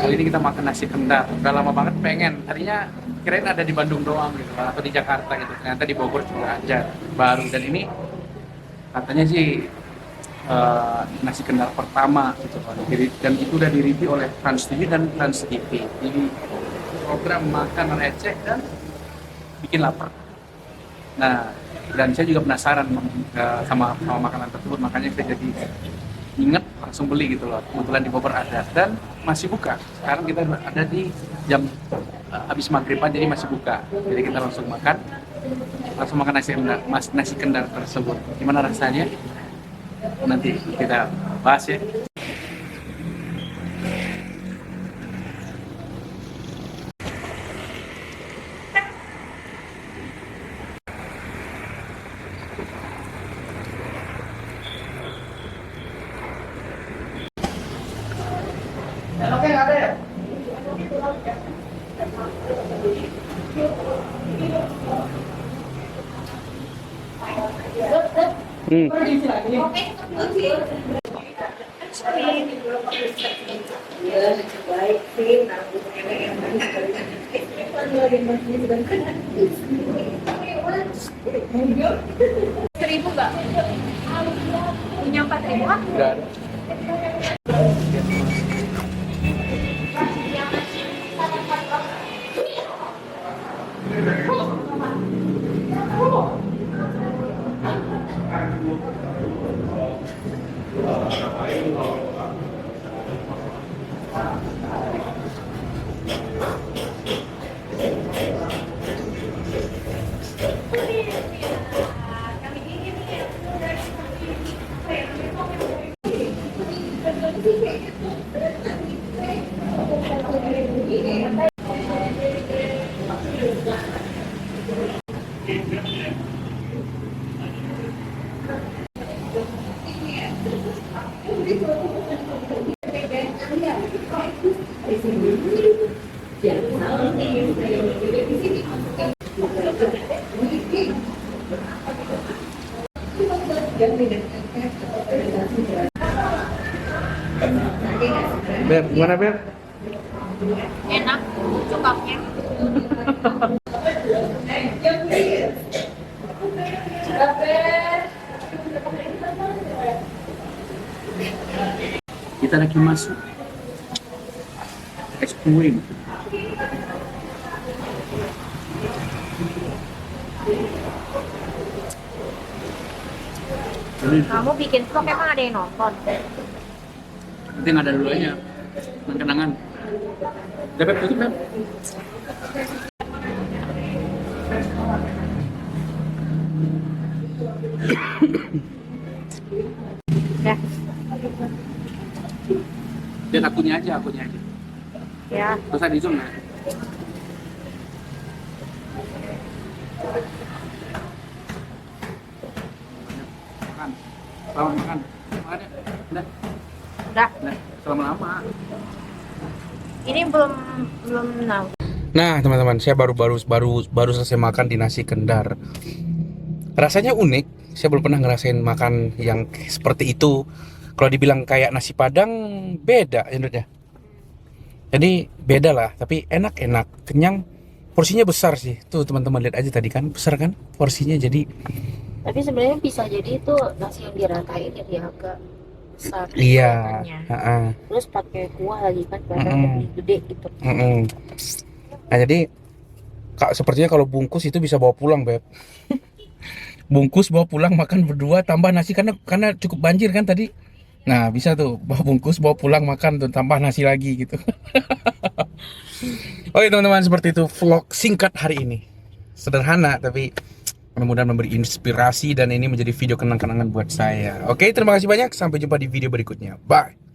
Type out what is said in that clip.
kali ini kita makan nasi kendar. Udah lama banget pengen. Tadinya kirain ada di Bandung doang gitu atau di Jakarta gitu. Ternyata di Bogor juga ada baru, dan ini katanya sih nasi kendar pertama gitu kan. Dan itu udah di-review oleh Trans TV dan Trans TV. Jadi program makan receh dan bikin lapar. Nah, dan saya juga penasaran sama makanan tersebut, makanya saya jadi inget langsung beli gitu loh. Kebetulan di Bogor ada dan masih buka. Sekarang kita ada di jam habis maghriban, jadi masih buka. Jadi kita langsung makan nasi kendar tersebut. Gimana rasanya? Nanti kita bahas ya. Oke, ada ya? Baik sih, seribu nggak? Punya 4.000 kan? Enggak ada. Beb, gimana Beb? Enak, cukupnya. Kita lagi masuk es krim. Kamu bikin vlog emang ada yang nonton? Nanti nggak ada dulu aja, kenangan. Udah Beb, tutup Beb. Ya. Dan akunnya aja. Ya. Terus ada di zoom ya. Makan. Selamat makan. Makan ya. Udah. Udah. Selamat lama. Ini belum tahu. Nah, teman-teman, saya baru selesai makan di nasi kendar. Rasanya unik. Saya belum pernah ngerasain makan yang seperti itu. Kalau dibilang kayak nasi Padang, beda menurutnya. Jadi beda lah, tapi enak, kenyang. Porsinya besar sih. Tuh teman-teman lihat aja tadi kan, besar kan porsinya. Jadi Tapi sebenarnya bisa jadi itu nasi yang diratain jadi agak besar. iya. kelihatannya. Terus pakai kuah lagi kan, kelihatan lebih gede gitu. Nah jadi sepertinya kalau bungkus itu bisa bawa pulang, Beb. Bungkus bawa pulang, makan berdua tambah nasi karena cukup banjir kan tadi. Nah bisa tuh bawa bungkus bawa pulang makan tuh tambah nasi lagi gitu. Oke teman-teman, seperti itu vlog singkat hari ini. Sederhana tapi mudah-mudahan memberi inspirasi dan ini menjadi video kenang-kenangan buat saya. Oke, terima kasih banyak, sampai jumpa di video berikutnya. Bye.